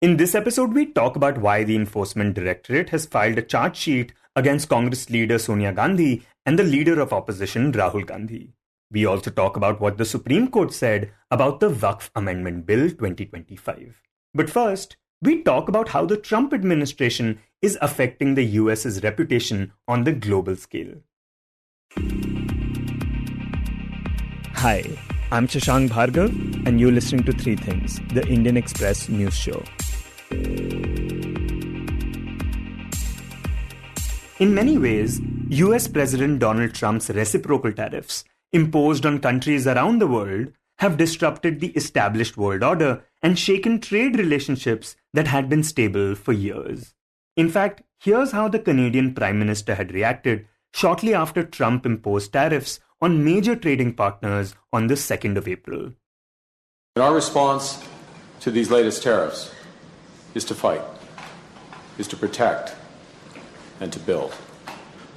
In this episode, we talk about why the Enforcement Directorate has filed a charge sheet against Congress leader Sonia Gandhi and the leader of opposition Rahul Gandhi. We also talk about what the Supreme Court said about the Waqf Amendment Bill 2025. But first, we talk about how the Trump administration is affecting the US's reputation on the global scale. Hi, I'm Shashank Bhargava, and you're listening to Three Things, the Indian Express news show. In many ways, US President Donald Trump's reciprocal tariffs imposed on countries around the world have disrupted the established world order and shaken trade relationships that had been stable for years. In fact, here's how the Canadian Prime Minister had reacted shortly after Trump imposed tariffs on major trading partners on the 2nd of April. Our response to these latest tariffs is to fight, is to protect, and to build.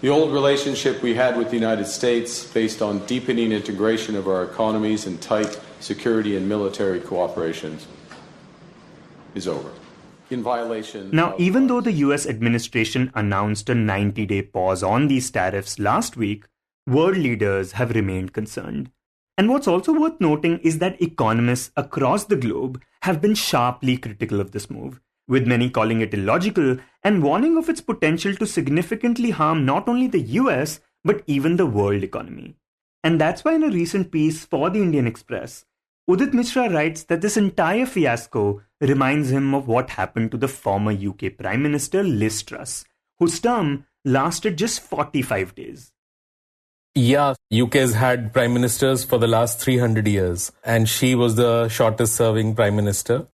The old relationship we had with the United States, based on deepening integration of our economies and tight security and military cooperation, is over. In violation. Now, even though the US administration announced a 90-day pause on these tariffs last week, world leaders have remained concerned. And what's also worth noting is that economists across the globe have been sharply critical of this move, with many calling it illogical and warning of its potential to significantly harm not only the US, but even the world economy. And that's why in a recent piece for the Indian Express, Udit Misra writes that this entire fiasco reminds him of what happened to the former UK Prime Minister Liz Truss, whose term lasted just 45 days. Yeah, UK's had prime ministers for the last 300 years, and she was the shortest serving prime minister.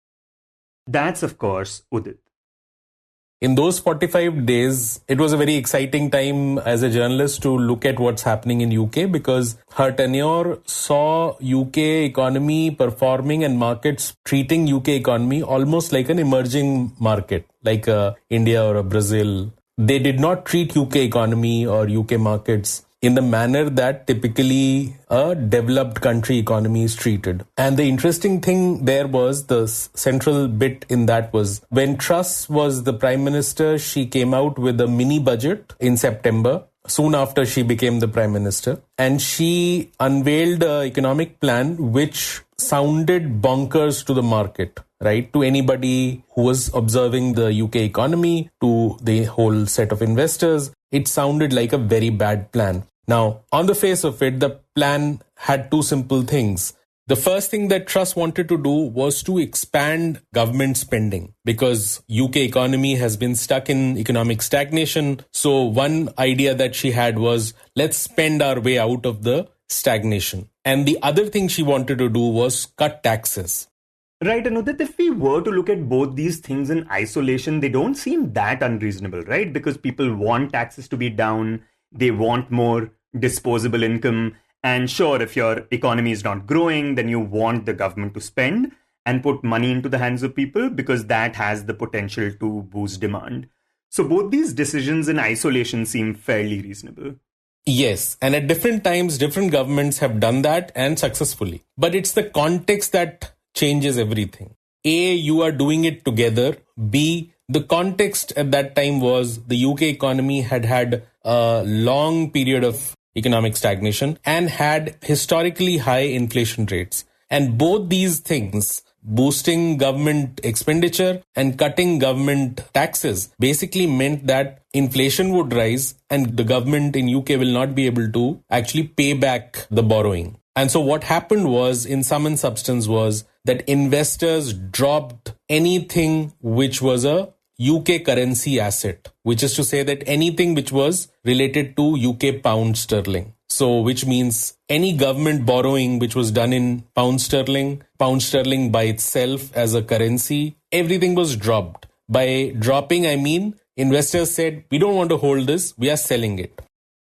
That's, of course, Udit. In those 45 days, it was a very exciting time as a journalist to look at what's happening in UK, because her tenure saw UK economy performing and markets treating UK economy almost like an emerging market, like India or a Brazil. They did not treat UK economy or UK markets in the manner that typically a developed country economy is treated. And the interesting thing there was, the central bit in that was, when Truss was the Prime Minister, she came out with a mini budget in September, soon after she became the Prime Minister. And she unveiled an economic plan which sounded bonkers to the market, right? To anybody who was observing the UK economy, to the whole set of investors, it sounded like a very bad plan. Now, on the face of it, the plan had two simple things. The first thing that Truss wanted to do was to expand government spending, because UK economy has been stuck in economic stagnation. So one idea that she had was, let's spend our way out of the stagnation. And the other thing she wanted to do was cut taxes. Right, and Udit, if we were to look at both these things in isolation, they don't seem that unreasonable, right? Because people want taxes to be down, they want more disposable income, and sure, if your economy is not growing, then you want the government to spend and put money into the hands of people, because that has the potential to boost demand. So both these decisions in isolation seem fairly reasonable. Yes, and at different times, different governments have done that, and successfully. But it's the context that changes everything. A, you are doing it together. B, the context at that time was the UK economy had a long period of economic stagnation and had historically high inflation rates. And both these things, boosting government expenditure and cutting government taxes, basically meant that inflation would rise and the government in UK will not be able to actually pay back the borrowing. And so what happened was, in sum and substance, was that investors dropped anything which was a UK currency asset, which is to say that anything which was related to UK pound sterling. So which means any government borrowing which was done in pound sterling by itself as a currency, everything was dropped. By dropping, I mean investors said, we don't want to hold this, we are selling it.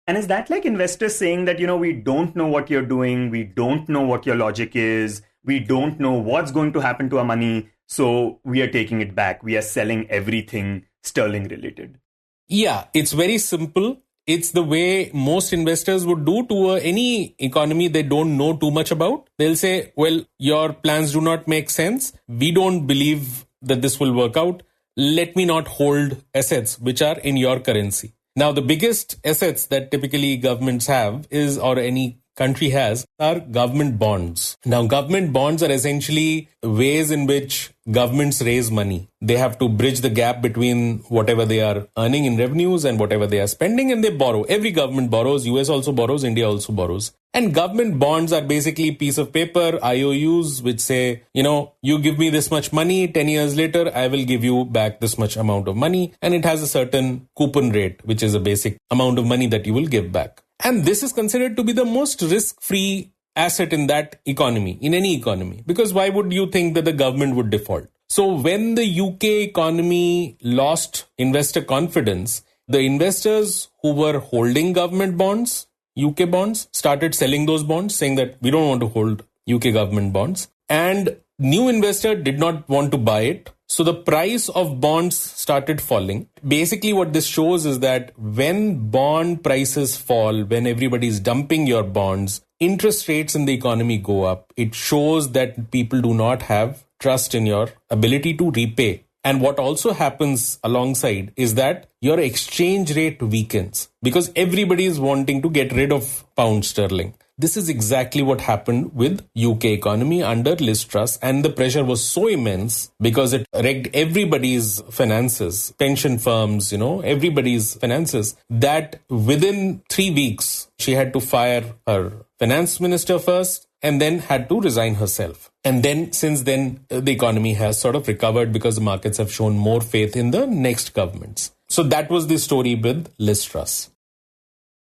And is that like investors saying that, we don't know what you're doing, we don't know what your logic is, we don't know what's going to happen to our money, so we are taking it back, we are selling everything sterling related? Yeah, it's very simple. It's the way most investors would do to any economy they don't know too much about. They'll say, well, your plans do not make sense. We don't believe that this will work out. Let me not hold assets which are in your currency. Now, the biggest assets that typically governments have is, or any country has, are government bonds. Now, government bonds are essentially ways in which governments raise money. They have to bridge the gap between whatever they are earning in revenues and whatever they are spending, and they borrow. Every government borrows. US also borrows. India also borrows. And government bonds are basically a piece of paper, IOUs, which say, you give me this much money, 10 years later, I will give you back this much amount of money. And it has a certain coupon rate, which is a basic amount of money that you will give back. And this is considered to be the most risk-free asset in that economy, in any economy. Because why would you think that the government would default? So when the UK economy lost investor confidence, the investors who were holding government bonds, UK bonds, started selling those bonds, saying that we don't want to hold UK government bonds. And new investor did not want to buy it. So the price of bonds started falling. Basically, what this shows is that when bond prices fall, when everybody is dumping your bonds, interest rates in the economy go up. It shows that people do not have trust in your ability to repay. And what also happens alongside is that your exchange rate weakens because everybody is wanting to get rid of pound sterling. This is exactly what happened with UK economy under Liz Truss, and the pressure was so immense because it wrecked everybody's finances, pension firms, everybody's finances, that within 3 weeks, she had to fire her finance minister first and then had to resign herself. And then since then, the economy has sort of recovered because the markets have shown more faith in the next governments. So that was the story with Liz Truss.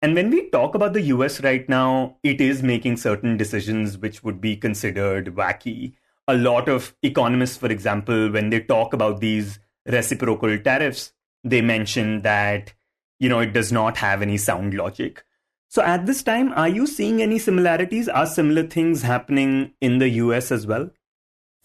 And when we talk about the US right now, it is making certain decisions which would be considered wacky. A lot of economists, for example, when they talk about these reciprocal tariffs, they mention that, it does not have any sound logic. So at this time, are you seeing any similarities? Are similar things happening in the US as well?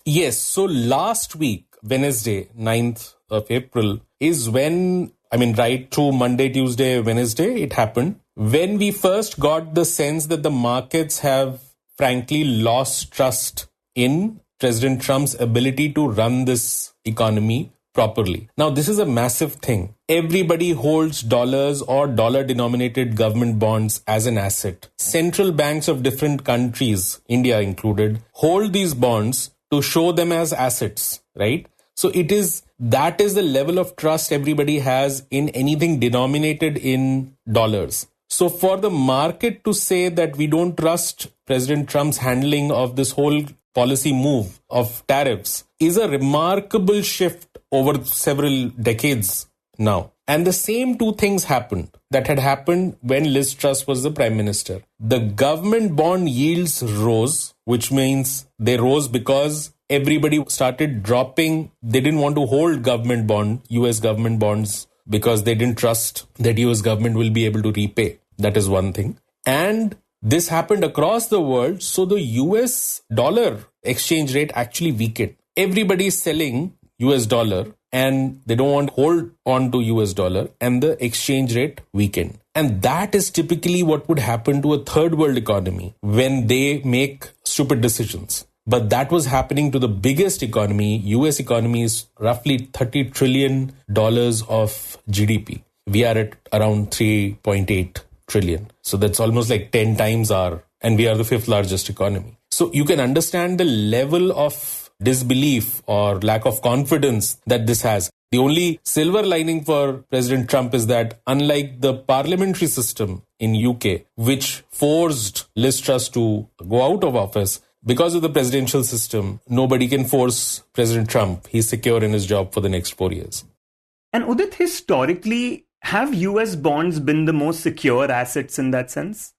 Yes. So last week, Wednesday, 9th of April, is when, right through Monday, Tuesday, Wednesday, it happened. When we first got the sense that the markets have frankly lost trust in President Trump's ability to run this economy properly. Now, this is a massive thing. Everybody holds dollars or dollar-denominated government bonds as an asset. Central banks of different countries, India included, hold these bonds to show them as assets, right? So that is the level of trust everybody has in anything denominated in dollars. So for the market to say that we don't trust President Trump's handling of this whole policy move of tariffs is a remarkable shift over several decades now. And the same two things happened that had happened when Liz Truss was the prime minister. The government bond yields rose, which means they rose because everybody started dropping. They didn't want to hold US government bonds because they didn't trust that US government will be able to repay. That is one thing. And this happened across the world. So the US dollar exchange rate actually weakened. Everybody is selling US dollar and they don't want to hold on to US dollar, and the exchange rate weakened. And that is typically what would happen to a third world economy when they make stupid decisions. But that was happening to the biggest economy. US economy is roughly $30 trillion of GDP. We are at around 3.8 trillion. So that's almost like 10 times and we are the fifth largest economy. So you can understand the level of disbelief or lack of confidence that this has. The only silver lining for President Trump is that unlike the parliamentary system in UK, which forced Liz Truss to go out of office, because of the presidential system, nobody can force President Trump. He's secure in his job for the next 4 years. And Udit, historically, have US bonds been the most secure assets in that sense?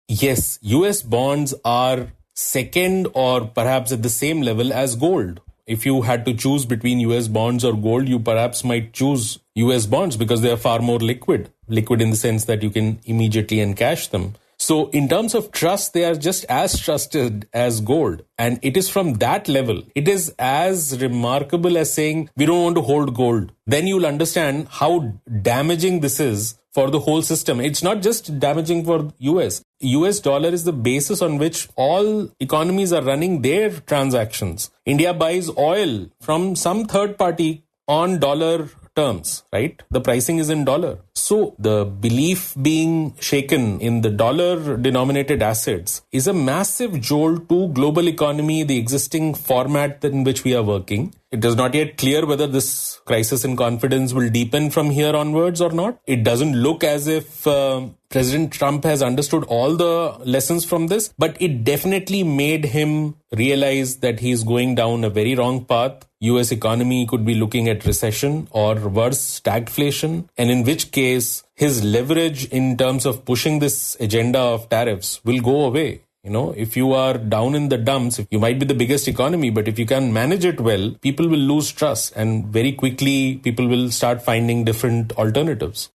Yes, US bonds are second or perhaps at the same level as gold. If you had to choose between US bonds or gold, you perhaps might choose US bonds because they are far more liquid. Liquid in the sense that you can immediately encash them. So in terms of trust, they are just as trusted as gold. And it is from that level. It is as remarkable as saying, we don't want to hold gold. Then you'll understand how damaging this is for the whole system. It's not just damaging for US. US dollar is the basis on which all economies are running their transactions. India buys oil from some third party on dollar terms, right? The pricing is in dollar. So the belief being shaken in the dollar denominated assets is a massive jolt to global economy, the existing format in which we are working. It is not yet clear whether this crisis in confidence will deepen from here onwards or not. It doesn't look as if President Trump has understood all the lessons from this, but it definitely made him realize that he is going down a very wrong path. US economy could be looking at recession or worse, stagflation, and in which case his leverage in terms of pushing this agenda of tariffs will go away. You know, if you are down in the dumps, you might be the biggest economy, but if you can manage it well, people will lose trust and very quickly people will start finding different alternatives.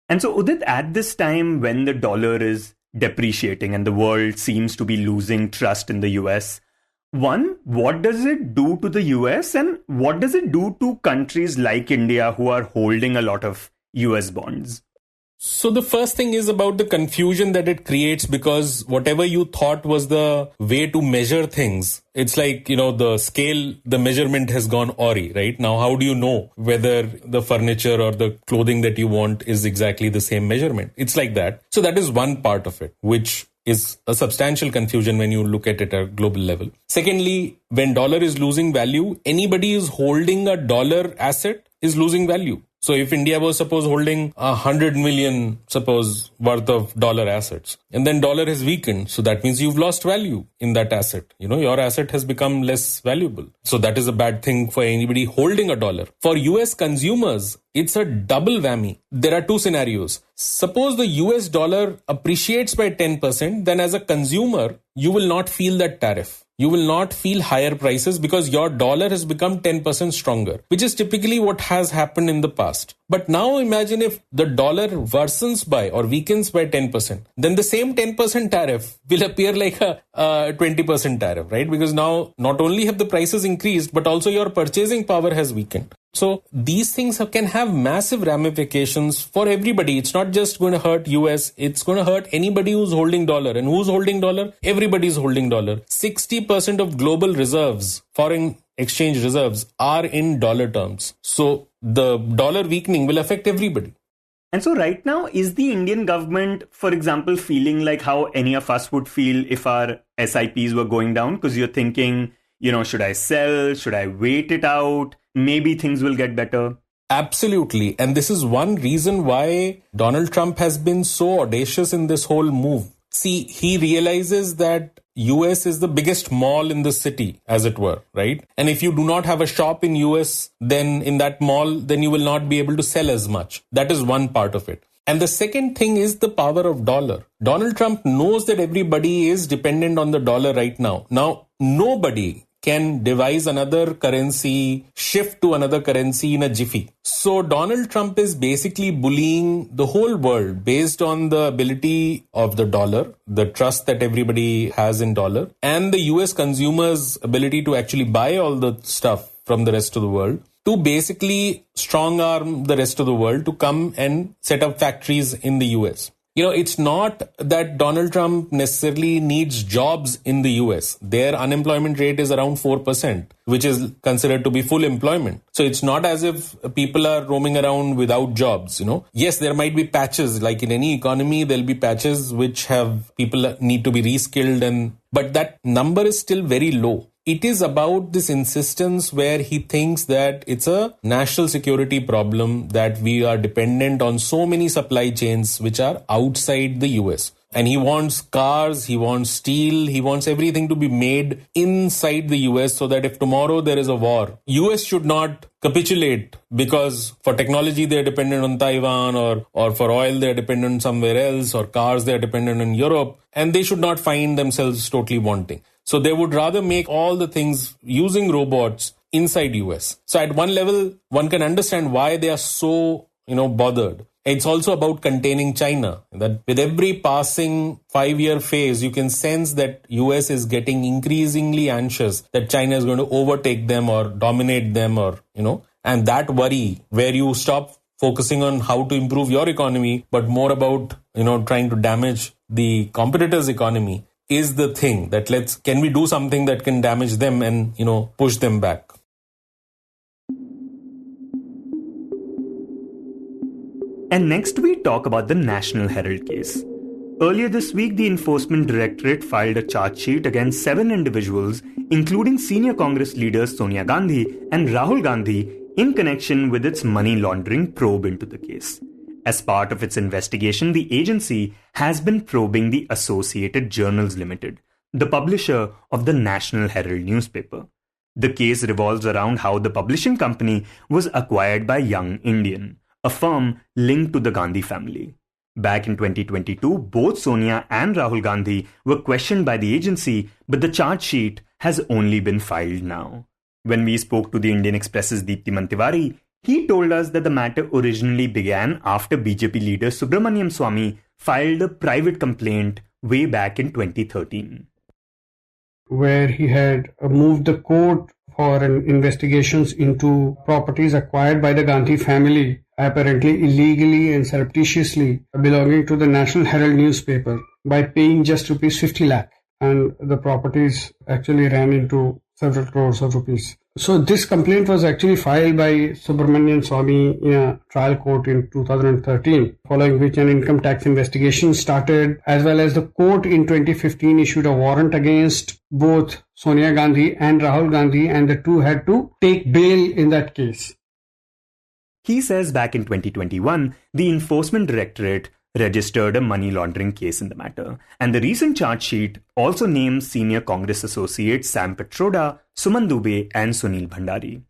And so, Udit, at this time when the dollar is depreciating and the world seems to be losing trust in the US, one, what does it do to the US and what does it do to countries like India who are holding a lot of US bonds? So the first thing is about the confusion that it creates, because whatever you thought was the way to measure things, it's like, you know, the scale, the measurement has gone awry, right? Now, how do you know whether the furniture or the clothing that you want is exactly the same measurement? It's like that. So that is one part of it, which is a substantial confusion when you look at it at a global level. Secondly, when dollar is losing value, anybody who's holding a dollar asset is losing value. So if India was suppose holding 100 million, suppose, worth of dollar assets, and then dollar has weakened, so that means you've lost value in that asset. You know, your asset has become less valuable. So that is a bad thing for anybody holding a dollar. For US consumers, it's a double whammy. There are two scenarios. Suppose the US dollar appreciates by 10%, then as a consumer, you will not feel that tariff. You will not feel higher prices because your dollar has become 10% stronger, which is typically what has happened in the past. But now imagine if the dollar worsens by or weakens by 10%, then the same 10% tariff will appear like a 20% tariff, right? Because now not only have the prices increased, but also your purchasing power has weakened. So these things can have massive ramifications for everybody. It's not just going to hurt US. It's going to hurt anybody who's holding dollar. And who's holding dollar? Everybody's holding dollar. 60% of global reserves, foreign exchange reserves, are in dollar terms. So the dollar weakening will affect everybody. And so right now, is the Indian government, for example, feeling like how any of us would feel if our SIPs were going down? Because you're thinking, you know, should I sell? Should I wait it out? Maybe things will get better. Absolutely. And this is one reason why Donald Trump has been so audacious in this whole move. See, he realizes that US is the biggest mall in the city, as it were, right? And if you do not have a shop in US, then in that mall, then you will not be able to sell as much. That is one part of it. And the second thing is the power of dollar. Donald Trump knows that everybody is dependent on the dollar right now. Now, nobody can devise another currency, shift to another currency in a jiffy. So Donald Trump is basically bullying the whole world based on the ability of the dollar, the trust that everybody has in dollar, and the US consumers' ability to actually buy all the stuff from the rest of the world, to basically strong arm the rest of the world to come and set up factories in the US. You know, it's not that Donald Trump necessarily needs jobs in the US. Their unemployment rate is around 4%, which is considered to be full employment. So it's not as if people are roaming around without jobs, you know. Yes, there might be patches, like in any economy, there'll be patches which have people need to be reskilled, but that number is still very low. It is about this insistence where he thinks that it's a national security problem, that we are dependent on so many supply chains which are outside the US. And he wants cars, he wants steel, he wants everything to be made inside the US so that if tomorrow there is a war, US should not capitulate because for technology they're dependent on Taiwan, or for oil they're dependent somewhere else, or cars they're dependent on Europe, and they should not find themselves totally wanting. So they would rather make all the things using robots inside US. So at one level, one can understand why they are so, bothered. It's also about containing China. That with every passing 5-year phase, you can sense that US is getting increasingly anxious that China is going to overtake them or dominate them, and that worry where you stop focusing on how to improve your economy, but more about, trying to damage the competitor's economy is the thing that can we do something that can damage them and, push them back? And next we talk about the National Herald case. Earlier this week, the Enforcement Directorate filed a charge sheet against 7 individuals, including senior Congress leaders Sonia Gandhi and Rahul Gandhi, in connection with its money laundering probe into the case. As part of its investigation, the agency has been probing the Associated Journals Limited, the publisher of the National Herald newspaper. The case revolves around how the publishing company was acquired by Young Indian, a firm linked to the Gandhi family. Back in 2022, both Sonia and Rahul Gandhi were questioned by the agency, but the charge sheet has only been filed now. When we spoke to the Indian Express's Deeptiman Twary, he told us that the matter originally began after BJP leader Subramaniam Swamy filed a private complaint way back in 2013. Where he had moved the court for investigations into properties acquired by the Gandhi family, apparently illegally and surreptitiously belonging to the National Herald newspaper, by paying just rupees 50 lakh. And the properties actually ran into several crores of rupees. So this complaint was actually filed by Subramanian Swamy in a trial court in 2013, following which an income tax investigation started, as well as the court in 2015 issued a warrant against both Sonia Gandhi and Rahul Gandhi, and the two had to take bail in that case. He says back in 2021, the Enforcement Directorate registered a money laundering case in the matter, and the recent charge sheet also names senior Congress associates Sam Petroda, Suman Dubey and Sunil Bhandari.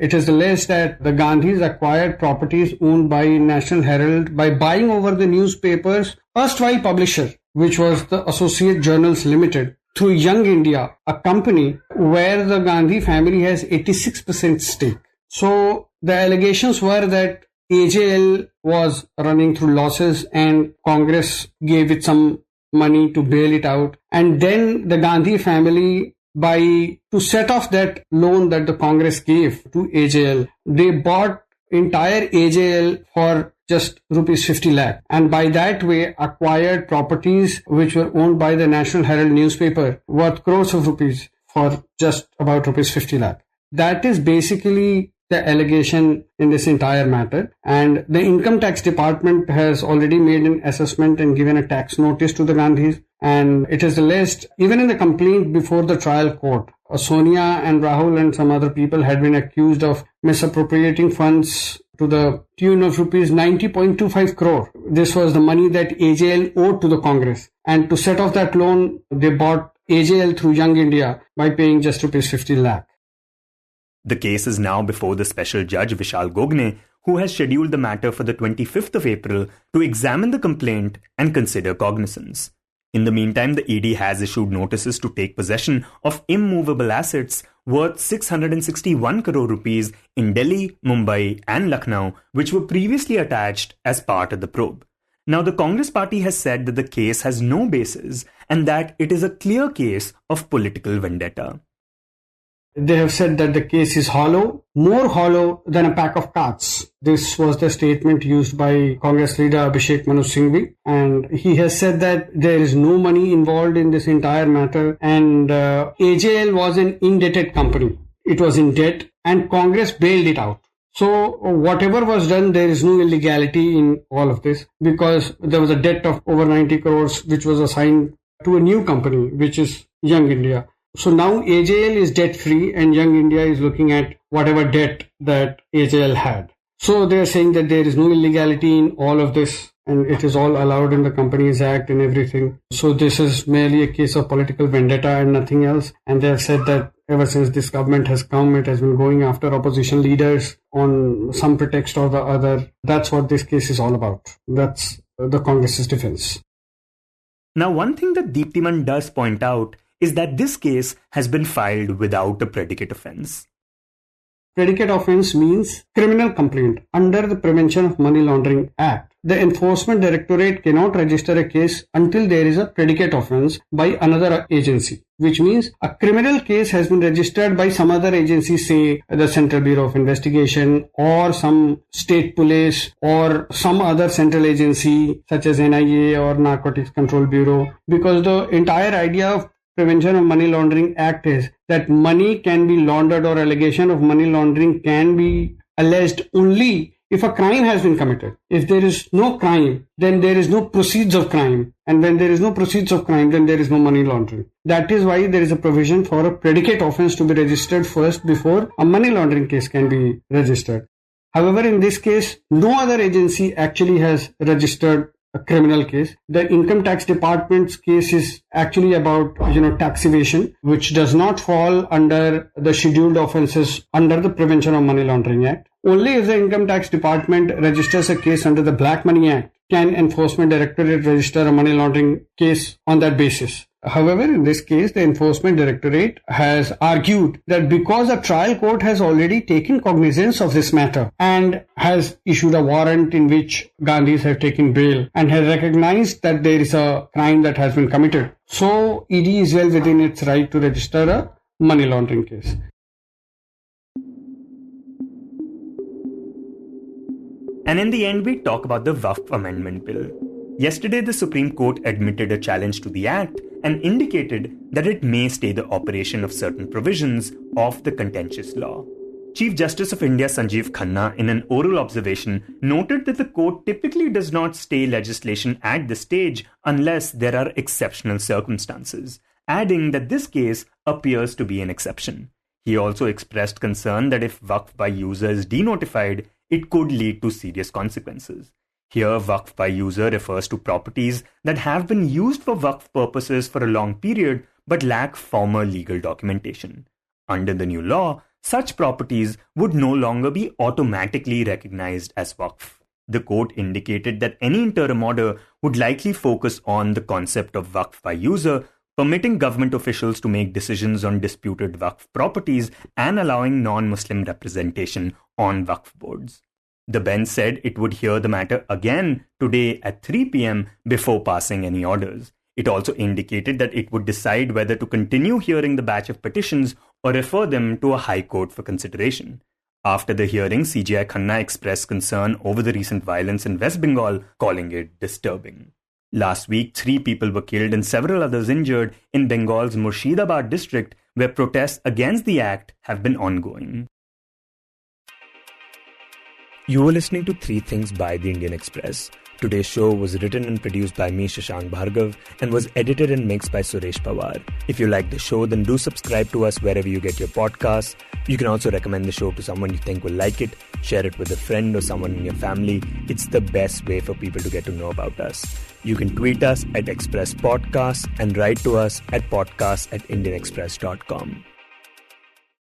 It is alleged that the Gandhis acquired properties owned by National Herald by buying over the newspaper's erstwhile publisher, which was the Associate Journals Limited, through Young India, a company where the Gandhi family has 86% stake. So the allegations were that AJL was running through losses and Congress gave it some money to bail it out. And then the Gandhi family, to set off that loan that the Congress gave to AJL, they bought entire AJL for just rupees 50 lakh. And by that way acquired properties which were owned by the National Herald newspaper worth crores of rupees for just about rupees 50 lakh. That is basically the allegation in this entire matter, and the income tax department has already made an assessment and given a tax notice to the Gandhis, and it is alleged even in the complaint before the trial court, Sonia and Rahul and some other people had been accused of misappropriating funds to the tune of rupees 90.25 crore. This was the money that AJL owed to the Congress, and to set off that loan they bought AJL through Young India by paying just rupees 50 lakh. The case is now before the special judge Vishal Gogne, who has scheduled the matter for the 25th of April to examine the complaint and consider cognizance. In the meantime, the ED has issued notices to take possession of immovable assets worth 661 crore rupees in Delhi, Mumbai and Lucknow, which were previously attached as part of the probe. Now, the Congress party has said that the case has no basis and that it is a clear case of political vendetta. They have said that the case is hollow, more hollow than a pack of cards. This was the statement used by Congress leader Abhishek Manu Singhvi, and he has said that there is no money involved in this entire matter, and AJL was an indebted company. It was in debt and Congress bailed it out. So whatever was done, there is no illegality in all of this, because there was a debt of over 90 crores which was assigned to a new company, which is Young India. So now AJL is debt free and Young India is looking at whatever debt that AJL had. So they are saying that there is no illegality in all of this and it is all allowed in the Companies Act and everything. So this is merely a case of political vendetta and nothing else. And they have said that ever since this government has come, it has been going after opposition leaders on some pretext or the other. That's what this case is all about. That's the Congress's defense. Now, one thing that Deeptiman does point out is that this case has been filed without a predicate offence. predicate offence means criminal complaint under the Prevention of Money Laundering Act. The Enforcement Directorate cannot register a case until there is a predicate offence by another agency, which means a criminal case has been registered by some other agency, say the Central Bureau of Investigation or some state police or some other central agency such as NIA or Narcotics Control Bureau, because the entire idea of Prevention of Money Laundering Act is that money can be laundered or allegation of money laundering can be alleged only if a crime has been committed. If there is no crime, then there is no proceeds of crime. And when there is no proceeds of crime, then there is no money laundering. That is why there is a provision for a predicate offence to be registered first before a money laundering case can be registered. However, in this case, no other agency actually has registered a criminal case. The Income Tax Department's case is actually about, tax evasion, which does not fall under the scheduled offences under the Prevention of Money Laundering Act. Only if the Income Tax Department registers a case under the Black Money Act can Enforcement Directorate register a money laundering case on that basis. However, in this case, the Enforcement Directorate has argued that because a trial court has already taken cognizance of this matter and has issued a warrant in which Gandhis have taken bail and has recognized that there is a crime that has been committed, so ED is well within its right to register a money laundering case. And in the end, we talk about the Waqf Amendment Bill. Yesterday, the Supreme Court admitted a challenge to the Act and indicated that it may stay the operation of certain provisions of the contentious law. Chief Justice of India Sanjeev Khanna, in an oral observation, noted that the court typically does not stay legislation at this stage unless there are exceptional circumstances, adding that this case appears to be an exception. He also expressed concern that if Waqf by user is denotified, it could lead to serious consequences. Here, Waqf by user refers to properties that have been used for Waqf purposes for a long period but lack former legal documentation. Under the new law, such properties would no longer be automatically recognized as Waqf. The court indicated that any interim order would likely focus on the concept of Waqf by user, permitting government officials to make decisions on disputed Waqf properties and allowing non-Muslim representation on Waqf boards. The bench said it would hear the matter again today at 3 p.m. before passing any orders. It also indicated that it would decide whether to continue hearing the batch of petitions or refer them to a high court for consideration. After the hearing, CJI Khanna expressed concern over the recent violence in West Bengal, calling it disturbing. Last week, 3 people were killed and several others injured in Bengal's Murshidabad district, where protests against the act have been ongoing. You were listening to 3 Things by the Indian Express. Today's show was written and produced by me, Shashank Bhargava, and was edited and mixed by Suresh Pawar. If you like the show, then do subscribe to us wherever you get your podcasts. You can also recommend the show to someone you think will like it, share it with a friend or someone in your family. It's the best way for people to get to know about us. You can tweet us at Express Podcasts and write to us at podcasts@indianexpress.com.